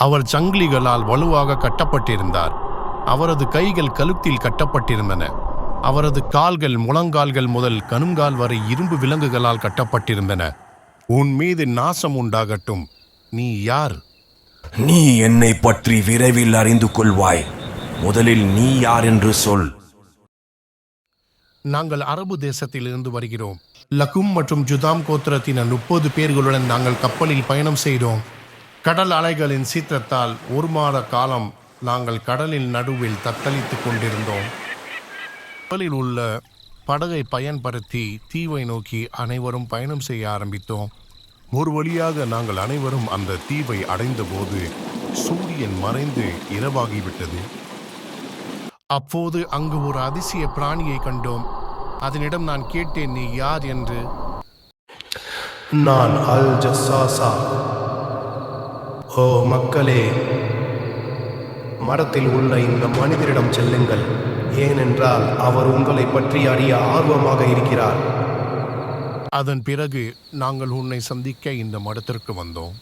அவர் சங்கிலிகளால் வலுவாக கட்டப்பட்டிருந்தார். அவரது கைகள் கழுத்தில் கட்டப்பட்டிருந்தன. அவரது கால்கள் முழங்கால்கள் முதல் கணுங்கால் வரை இரும்பு விலங்குகளால் கட்டப்பட்டிருந்தன. உன் மீது நாசம் உண்டாகட்டும். நீ யார்? நீ என்னை பற்றி விரைவில் அறிந்து கொள்வாய். முதலில் நீ யார் என்று சொல். நாங்கள் அரபு தேசத்திலிருந்து வருகிறோம். லகும் மற்றும் ஜுதாம் கோத்திரத்தினர் 30 பேர்களுடன் நாங்கள் கப்பலில் பயணம் செய்தோம். கடல் அலைகளின் சீற்றத்தால் 1 மாத காலம் நாங்கள் கடலின் நடுவில் தத்தளித்துக் கொண்டிருந்தோம். கப்பலில் உள்ள படகை பயன்படுத்தி தீவை நோக்கி அனைவரும் பயணம் செய்ய ஆரம்பித்தோம். ஒரு வழியாக நாங்கள் அனைவரும் அந்த தீவை அடைந்தபோது சூரியன் மறைந்து இரவாகிவிட்டது. அப்போது அங்கு ஒரு அதிசய பிராணியை கண்டோம். அதனிடம் நான் கேட்டேன், நீ யார் என்று. நான் அல் ஜஸ்ஸாசா. ஓ மக்களே, மரத்தில் உள்ள இந்த மனிதரிடம் செல்லுங்கள், ஏனென்றால் அவர் உங்களை பற்றி அறிய ஆர்வமாக இருக்கிறார். அதன் பிறகு நாங்கள் உன்னை சந்திக்க இந்த மடத்திற்கு வந்தோம்.